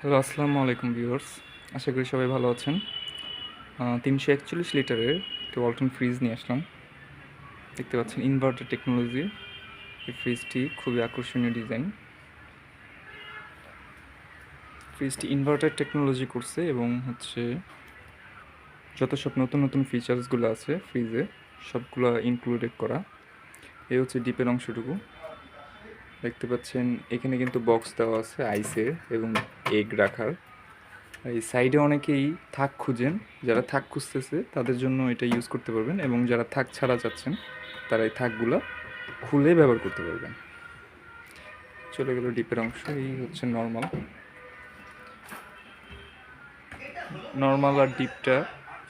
Hello, আসসালামু আলাইকুম viewers. আশা করি সবাই ভালো আছেন। ৩৪১ লিটারের একটি ওয়ালটন ফ্রিজ নিয়ে আসলাম। দেখতে পাচ্ছেন ইনভার্টার টেকনোলজির এই ফ্রিজটি খুবই আকর্ষণীয় ডিজাইন। ফ্রিজটি ইনভার্টার টেকনোলজি করছে এবং যত সব নতুন নতুন ফিচার্সগুলো আছে ফ্রিজে সবগুলো ইনক্লুডেড করা। এই হচ্ছে ডিপের অংশটুকু। দেখতে পাচ্ছেন এখানে কিন্তু বক্স দেওয়া আছে আইসের এবং এগ রাখার। এই সাইডে অনেকেই থাক খুঁজেন, যারা থাক খুঁজতেছে তাদের জন্য এটা ইউজ করতে পারবেন, এবং যারা থাক ছাড়া চাচ্ছেন তারা এই থাকগুলো খুলে ব্যবহার করতে পারবেন। চলে গেল ডিপের অংশ। এই হচ্ছে নর্মাল। নর্মাল আর ডিপটা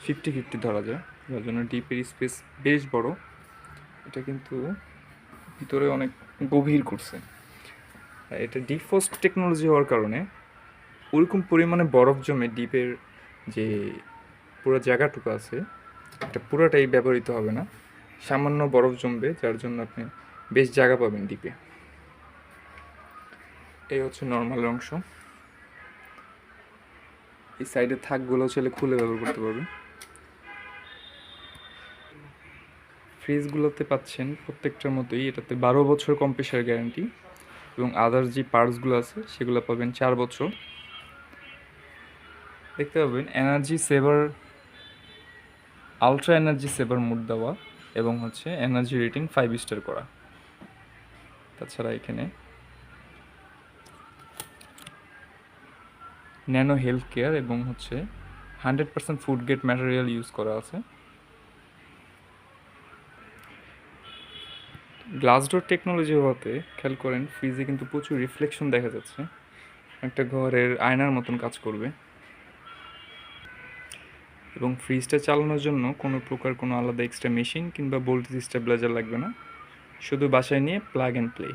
50-50 ধরা যায়, যার জন্য ডিপের স্পেস বেশ বড়। এটা কিন্তু ভিতরে অনেক গভীর করছে। এটা ডিফ্রস্ট টেকনোলজি হওয়ার কারণে ওরকম পরিমাণে বরফ জমে ডিপের যে পুরো জায়গাটুকু আছে এটা পুরোটাই ব্যবহৃত হবে না, সামান্য বরফ জমবে, যার জন্য আপনি বেশ জায়গা পাবেন ডিপে। এই হচ্ছে নর্মাল অংশ। এই সাইডে থাকগুলো ছেলে খুলে ব্যবহার করতে পারবেন। ফ্রিজগুলোতে পাচ্ছেন প্রত্যেকটার মতোই এটাতে 12 বছর কম্প্রেসার গ্যারান্টি, এবং আদার্স যে পার্টসগুলো আছে সেগুলো পাবেন 4 বছর। দেখতে পাবেন energy saver, ultra energy saver mode দেওয়া, এবং এনার্জি রেটিং 5 স্টার করা। তাছাড়া এখানে ন্যানো হেলথ কেয়ার এবং 100% ফুড গ্রেড ম্যাটেরিয়াল ইউজ করা আছে। গ্লাস ডোর টেকনোলজি হওয়াতে খেয়াল করেন ফ্রিজে কিন্তু প্রচুর রিফ্লেকশন দেখা যাচ্ছে, একটা ঘরের আয়নার মতন কাজ করবে। এবং ফ্রিজটা চালানোর জন্য কোনো আলাদা এক্সট্রা মেশিন কিংবা ভোল্টেজ স্টেবিলাইজার লাগবে না, শুধু বাসায় নিয়ে প্লাগ অ্যান্ড প্লে।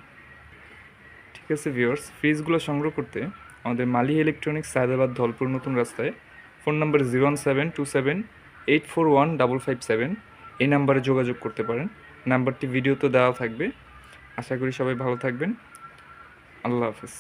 ঠিক আছে ভিউয়ার্স, ফ্রিজগুলো সংগ্রহ করতে আমাদের মালি ইলেকট্রনিক্স সায়দাবাদ ধলপুর নতুন রাস্তায় ফোন নাম্বার 01727841557 এই নাম্বারে যোগাযোগ করতে পারেন। নাম্বারটি ভিডিওতে দেওয়া থাকবে। আশা করি সবাই ভালো থাকবেন। আল্লাহ হাফেজ।